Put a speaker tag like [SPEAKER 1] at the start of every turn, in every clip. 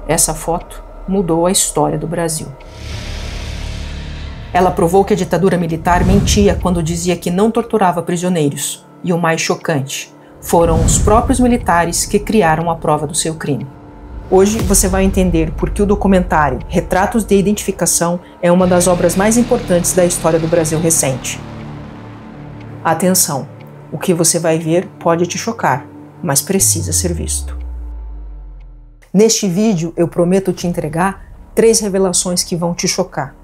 [SPEAKER 1] Essa foto mudou a história do Brasil. Ela provou que a ditadura militar mentia quando dizia que não torturava prisioneiros. E o mais chocante, foram os próprios militares que criaram a prova do seu crime. Hoje você vai entender por que o documentário Retratos de Identificação é uma das obras mais importantes da história do Brasil recente. Atenção, o que você vai ver pode te chocar, mas precisa ser visto. Neste vídeo eu prometo te entregar 3 revelações que vão te chocar.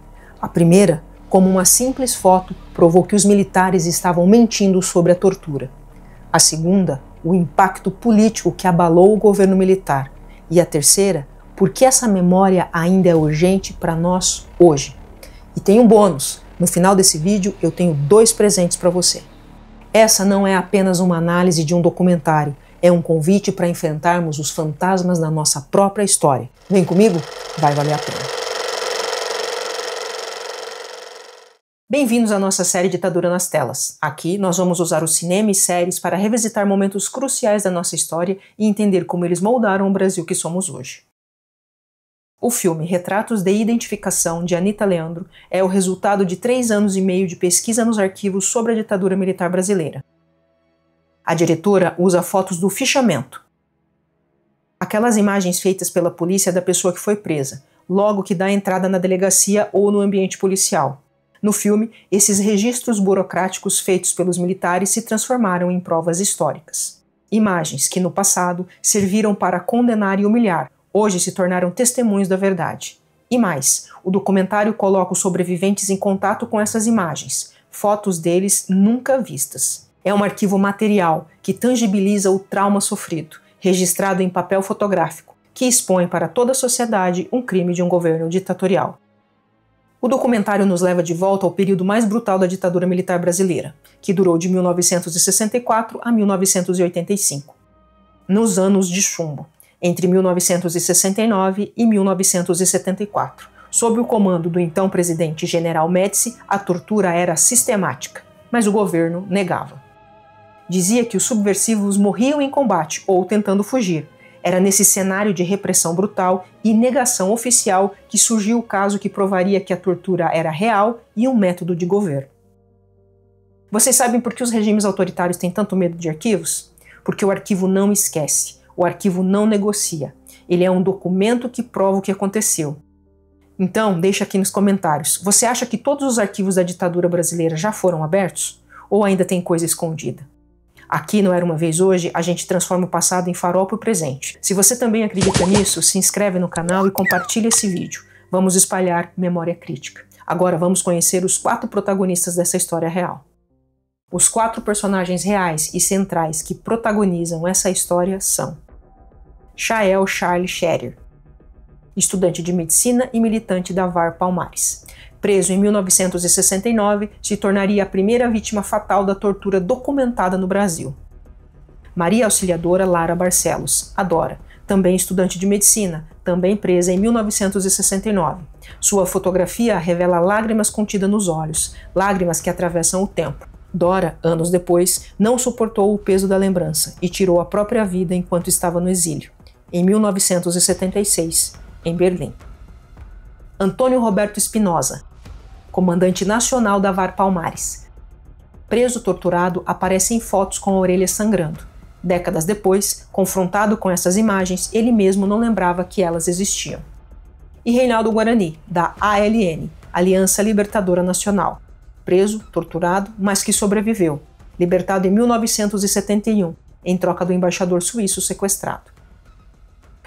[SPEAKER 1] A primeira, como uma simples foto, provou que os militares estavam mentindo sobre a tortura. A segunda, o impacto político que abalou o governo militar. E a terceira, por que essa memória ainda é urgente para nós hoje. E tem um bônus. No final desse vídeo eu tenho 2 presentes para você. Essa não é apenas uma análise de um documentário, é um convite para enfrentarmos os fantasmas da nossa própria história. Vem comigo? Vai valer a pena. Bem-vindos à nossa série Ditadura nas Telas. Aqui nós vamos usar o cinema e séries para revisitar momentos cruciais da nossa história e entender como eles moldaram o Brasil que somos hoje. O filme Retratos de Identificação, de Anita Leandro, é o resultado de 3 anos e meio de pesquisa nos arquivos sobre a ditadura militar brasileira. A diretora usa fotos do fichamento, aquelas imagens feitas pela polícia da pessoa que foi presa, logo que dá entrada na delegacia ou no ambiente policial. No filme, esses registros burocráticos feitos pelos militares se transformaram em provas históricas. Imagens que, no passado, serviram para condenar e humilhar, hoje se tornaram testemunhos da verdade. E mais, o documentário coloca os sobreviventes em contato com essas imagens, fotos deles nunca vistas. É um arquivo material que tangibiliza o trauma sofrido, registrado em papel fotográfico, que expõe para toda a sociedade um crime de um governo ditatorial. O documentário nos leva de volta ao período mais brutal da ditadura militar brasileira, que durou de 1964 a 1985. Nos anos de chumbo, entre 1969 e 1974, sob o comando do então presidente General Médici, a tortura era sistemática, mas o governo negava. Dizia que os subversivos morriam em combate ou tentando fugir. Era nesse cenário de repressão brutal e negação oficial que surgiu o caso que provaria que a tortura era real e um método de governo. Vocês sabem por que os regimes autoritários têm tanto medo de arquivos? Porque o arquivo não esquece, o arquivo não negocia. Ele é um documento que prova o que aconteceu. Então, deixa aqui nos comentários. Você acha que todos os arquivos da ditadura brasileira já foram abertos? Ou ainda tem coisa escondida? Aqui no Era Uma Vez Hoje, a gente transforma o passado em farol para o presente. Se você também acredita nisso, se inscreve no canal e compartilha esse vídeo. Vamos espalhar memória crítica. Agora vamos conhecer os 4 protagonistas dessa história real. Os 4 personagens reais e centrais que protagonizam essa história são Chael Charles Scherer, estudante de medicina e militante da VAR Palmares. Preso em 1969, se tornaria a primeira vítima fatal da tortura documentada no Brasil. Maria Auxiliadora Lara Barcelos, a Dora, também estudante de medicina, também presa em 1969. Sua fotografia revela lágrimas contidas nos olhos, lágrimas que atravessam o tempo. Dora, anos depois, não suportou o peso da lembrança e tirou a própria vida enquanto estava no exílio, em 1976, em Berlim. Antônio Roberto Espinosa, comandante nacional da VAR Palmares. Preso torturado, aparece em fotos com a orelha sangrando. Décadas depois, confrontado com essas imagens, ele mesmo não lembrava que elas existiam. E Reinaldo Guarani, da ALN, Aliança Libertadora Nacional. Preso, torturado, mas que sobreviveu. Libertado em 1971, em troca do embaixador suíço sequestrado.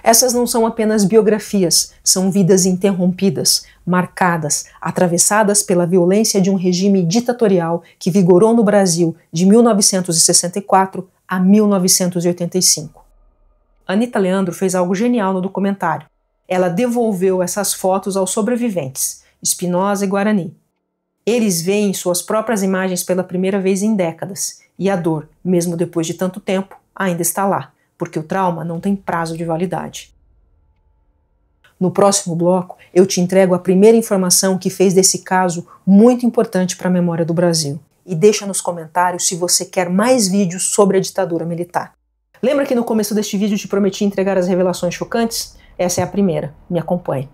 [SPEAKER 1] Essas não são apenas biografias, são vidas interrompidas, marcadas, atravessadas pela violência de um regime ditatorial que vigorou no Brasil de 1964 a 1985. Anita Leandro fez algo genial no documentário. Ela devolveu essas fotos aos sobreviventes, Espinosa e Guarani. Eles veem suas próprias imagens pela primeira vez em décadas, e a dor, mesmo depois de tanto tempo, ainda está lá, porque o trauma não tem prazo de validade. No próximo bloco, eu te entrego a primeira informação que fez desse caso muito importante para a memória do Brasil. E deixa nos comentários se você quer mais vídeos sobre a ditadura militar. Lembra que no começo deste vídeo te prometi entregar as revelações chocantes? Essa é a primeira, me acompanhe.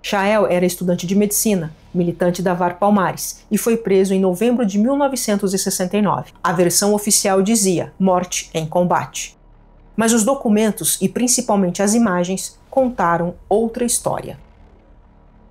[SPEAKER 1] Chael era estudante de medicina, militante da VAR Palmares, e foi preso em novembro de 1969. A versão oficial dizia morte em combate. Mas os documentos, e principalmente as imagens, contaram outra história.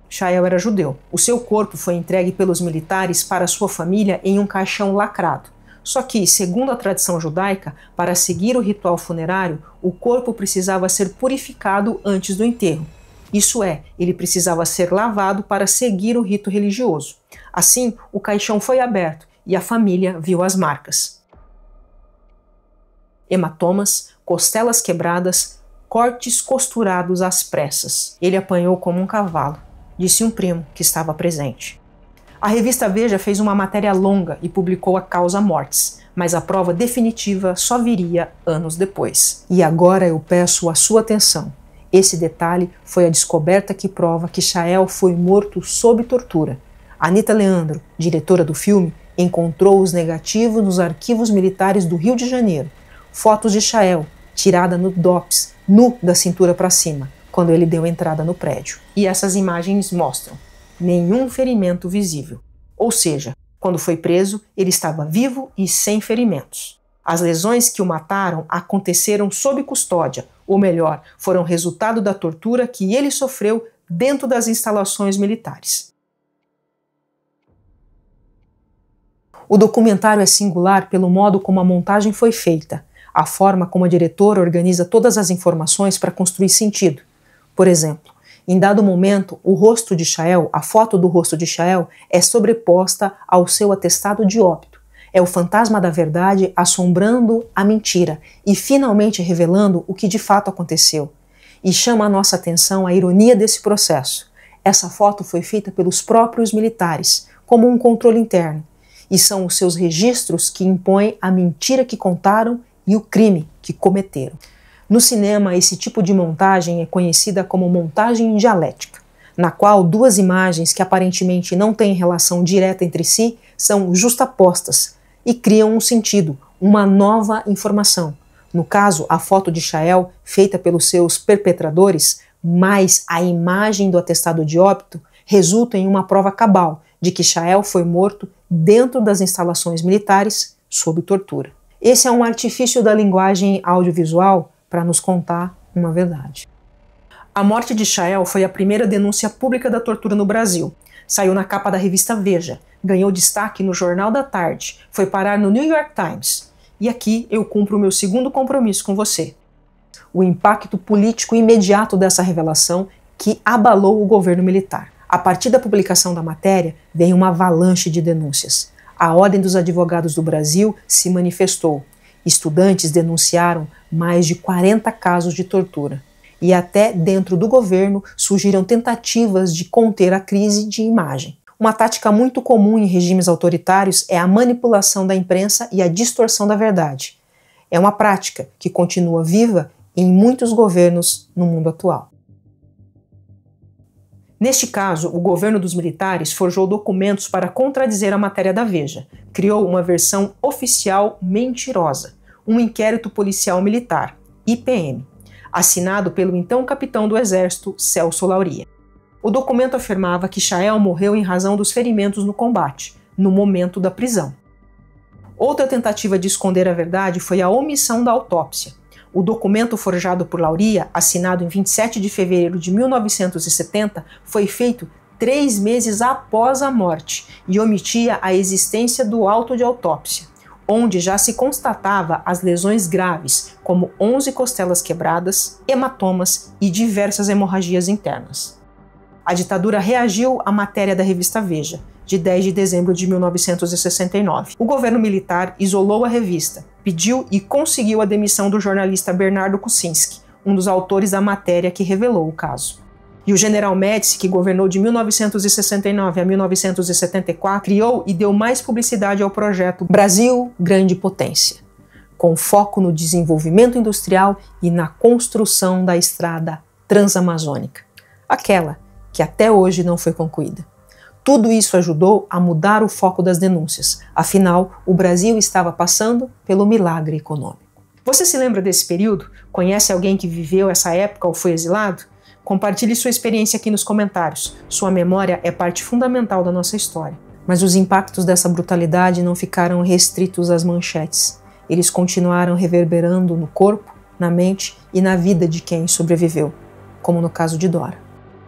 [SPEAKER 1] Chael era judeu. O seu corpo foi entregue pelos militares para sua família em um caixão lacrado. Só que, segundo a tradição judaica, para seguir o ritual funerário, o corpo precisava ser purificado antes do enterro. Isso é, ele precisava ser lavado para seguir o rito religioso. Assim, o caixão foi aberto e a família viu as marcas. Hematomas, costelas quebradas, cortes costurados às pressas. Ele apanhou como um cavalo, disse um primo que estava presente. A revista Veja fez uma matéria longa e publicou a causa mortis, mas a prova definitiva só viria anos depois. E agora eu peço a sua atenção. Esse detalhe foi a descoberta que prova que Chael foi morto sob tortura. Anita Leandro, diretora do filme, encontrou os negativos nos arquivos militares do Rio de Janeiro. Fotos de Chael, tirada no DOPS, nu da cintura para cima, quando ele deu entrada no prédio. E essas imagens mostram nenhum ferimento visível. Ou seja, quando foi preso, ele estava vivo e sem ferimentos. As lesões que o mataram aconteceram sob custódia, ou melhor, foram resultado da tortura que ele sofreu dentro das instalações militares. O documentário é singular pelo modo como a montagem foi feita, a forma como a diretora organiza todas as informações para construir sentido. Por exemplo, em dado momento, o rosto de Chael, a foto do rosto de Chael, é sobreposta ao seu atestado de óbito. É o fantasma da verdade assombrando a mentira e finalmente revelando o que de fato aconteceu. E chama a nossa atenção a ironia desse processo. Essa foto foi feita pelos próprios militares, como um controle interno. E são os seus registros que impõem a mentira que contaram e o crime que cometeram. No cinema, esse tipo de montagem é conhecida como montagem dialética, na qual duas imagens que aparentemente não têm relação direta entre si são justapostas e criam um sentido, uma nova informação. No caso, a foto de Chael, feita pelos seus perpetradores, mais a imagem do atestado de óbito, resulta em uma prova cabal de que Chael foi morto dentro das instalações militares sob tortura. Esse é um artifício da linguagem audiovisual para nos contar uma verdade. A morte de Chael foi a primeira denúncia pública da tortura no Brasil. Saiu na capa da revista Veja, ganhou destaque no Jornal da Tarde, foi parar no New York Times. E aqui eu cumpro o meu segundo compromisso com você. O impacto político imediato dessa revelação que abalou o governo militar. A partir da publicação da matéria, veio uma avalanche de denúncias. A Ordem dos Advogados do Brasil se manifestou. Estudantes denunciaram mais de 40 casos de tortura. E até dentro do governo surgiram tentativas de conter a crise de imagem. Uma tática muito comum em regimes autoritários é a manipulação da imprensa e a distorção da verdade. É uma prática que continua viva em muitos governos no mundo atual. Neste caso, o governo dos militares forjou documentos para contradizer a matéria da Veja. Criou uma versão oficial mentirosa, um inquérito policial militar, IPM, assinado pelo então capitão do Exército, Celso Lauria. O documento afirmava que Chael morreu em razão dos ferimentos no combate, no momento da prisão. Outra tentativa de esconder a verdade foi a omissão da autópsia. O documento forjado por Lauria, assinado em 27 de fevereiro de 1970, foi feito 3 meses após a morte e omitia a existência do auto de autópsia, onde já se constatava as lesões graves, como 11 costelas quebradas, hematomas e diversas hemorragias internas. A ditadura reagiu à matéria da revista Veja, de 10 de dezembro de 1969. O governo militar isolou a revista, pediu e conseguiu a demissão do jornalista Bernardo Kucinski, um dos autores da matéria que revelou o caso. E o general Médici, que governou de 1969 a 1974, criou e deu mais publicidade ao projeto Brasil Grande Potência, com foco no desenvolvimento industrial e na construção da estrada transamazônica, aquela que até hoje não foi concluída. Tudo isso ajudou a mudar o foco das denúncias. Afinal, o Brasil estava passando pelo milagre econômico. Você se lembra desse período? Conhece alguém que viveu essa época ou foi exilado? Compartilhe sua experiência aqui nos comentários. Sua memória é parte fundamental da nossa história. Mas os impactos dessa brutalidade não ficaram restritos às manchetes. Eles continuaram reverberando no corpo, na mente e na vida de quem sobreviveu, como no caso de Dora.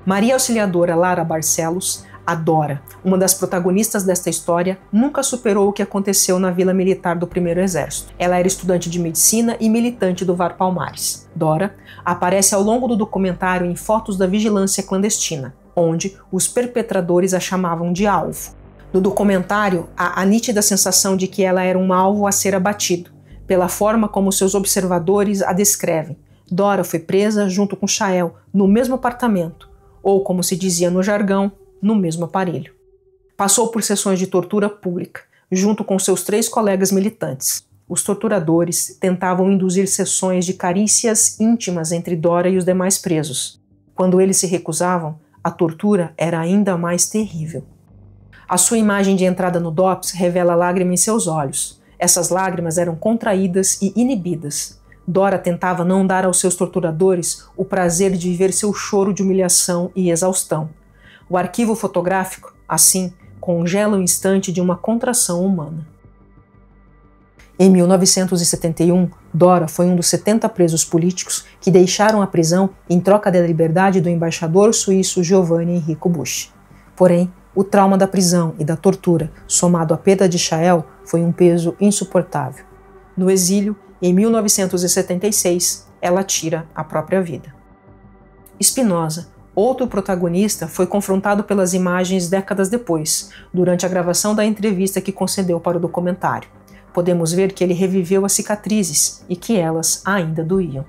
[SPEAKER 1] Maria Auxiliadora Lara Barcelos, a Dora, uma das protagonistas desta história, nunca superou o que aconteceu na Vila Militar do Primeiro Exército. Ela era estudante de medicina e militante do VAR Palmares. Dora aparece ao longo do documentário em fotos da vigilância clandestina, onde os perpetradores a chamavam de alvo. No documentário, há a nítida sensação de que ela era um alvo a ser abatido, pela forma como seus observadores a descrevem. Dora foi presa junto com Chael no mesmo apartamento, ou como se dizia no jargão, no mesmo aparelho. Passou por sessões de tortura pública, junto com seus 3 colegas militantes. Os torturadores tentavam induzir sessões de carícias íntimas entre Dora e os demais presos. Quando eles se recusavam, a tortura era ainda mais terrível. A sua imagem de entrada no DOPS revela lágrima em seus olhos. Essas lágrimas eram contraídas e inibidas. Dora tentava não dar aos seus torturadores o prazer de ver seu choro de humilhação e exaustão. O arquivo fotográfico, assim, congela o instante de uma contração humana. Em 1971, Dora foi um dos 70 presos políticos que deixaram a prisão em troca da liberdade do embaixador suíço Giovanni Enrico Bush. Porém, o trauma da prisão e da tortura, somado à perda de Chael, foi um peso insuportável. No exílio, em 1976, ela tira a própria vida. Spinoza, outro protagonista, foi confrontado pelas imagens décadas depois, durante a gravação da entrevista que concedeu para o documentário. Podemos ver que ele reviveu as cicatrizes e que elas ainda doíam.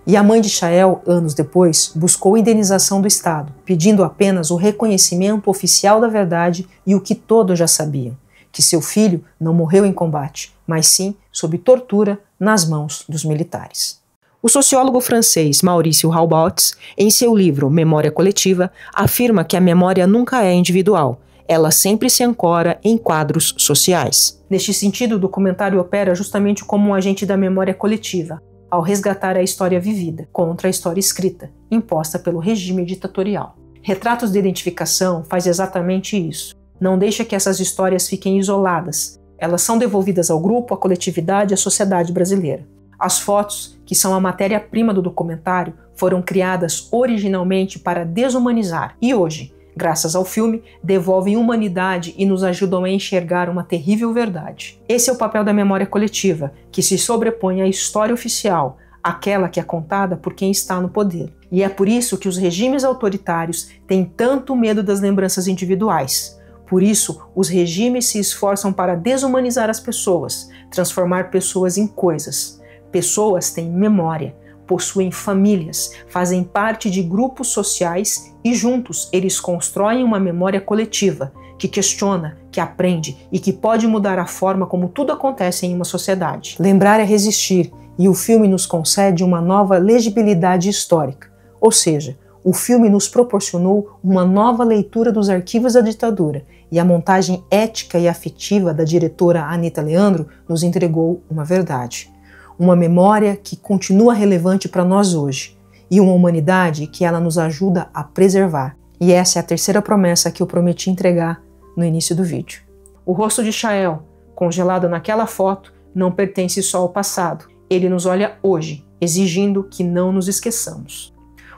[SPEAKER 1] E a mãe de Chael, anos depois, buscou indenização do Estado, pedindo apenas o reconhecimento oficial da verdade e o que todos já sabiam, que seu filho não morreu em combate, mas sim sob tortura nas mãos dos militares. O sociólogo francês Maurice Halbauts, em seu livro Memória Coletiva, afirma que a memória nunca é individual, ela sempre se ancora em quadros sociais. Neste sentido, o documentário opera justamente como um agente da memória coletiva, ao resgatar a história vivida contra a história escrita, imposta pelo regime ditatorial. Retratos de Identificação faz exatamente isso. Não deixa que essas histórias fiquem isoladas. Elas são devolvidas ao grupo, à coletividade e à sociedade brasileira. As fotos, que são a matéria-prima do documentário, foram criadas originalmente para desumanizar e hoje, graças ao filme, devolvem humanidade e nos ajudam a enxergar uma terrível verdade. Esse é o papel da memória coletiva, que se sobrepõe à história oficial, aquela que é contada por quem está no poder. E é por isso que os regimes autoritários têm tanto medo das lembranças individuais. Por isso, os regimes se esforçam para desumanizar as pessoas, transformar pessoas em coisas. Pessoas têm memória, possuem famílias, fazem parte de grupos sociais e juntos eles constroem uma memória coletiva que questiona, que aprende e que pode mudar a forma como tudo acontece em uma sociedade. Lembrar é resistir e o filme nos concede uma nova legibilidade histórica, ou seja, o filme nos proporcionou uma nova leitura dos arquivos da ditadura e a montagem ética e afetiva da diretora Anita Leandro nos entregou uma verdade. Uma memória que continua relevante para nós hoje e uma humanidade que ela nos ajuda a preservar. E essa é a terceira promessa que eu prometi entregar no início do vídeo. O rosto de Chael, congelado naquela foto, não pertence só ao passado. Ele nos olha hoje, exigindo que não nos esqueçamos.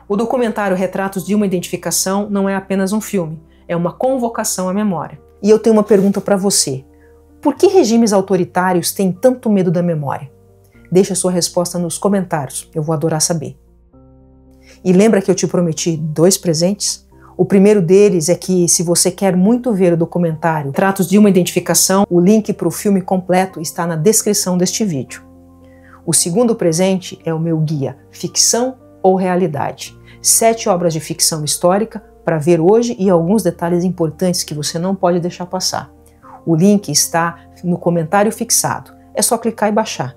[SPEAKER 1] O documentário Retratos de uma Identificação não é apenas um filme, é uma convocação à memória. E eu tenho uma pergunta para você. Por que regimes autoritários têm tanto medo da memória? Deixa a sua resposta nos comentários, eu vou adorar saber. E lembra que eu te prometi 2 presentes? O primeiro deles é que, se você quer muito ver o documentário Retratos de uma Identificação, o link para o filme completo está na descrição deste vídeo. O segundo presente é o meu guia Ficção ou Realidade? 7 obras de ficção histórica para ver hoje e alguns detalhes importantes que você não pode deixar passar. O link está no comentário fixado, é só clicar e baixar.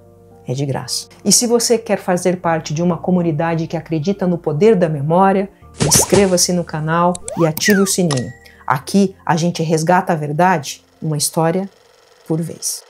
[SPEAKER 1] É de graça. E se você quer fazer parte de uma comunidade que acredita no poder da memória, inscreva-se no canal e ative o sininho. Aqui a gente resgata a verdade, uma história por vez.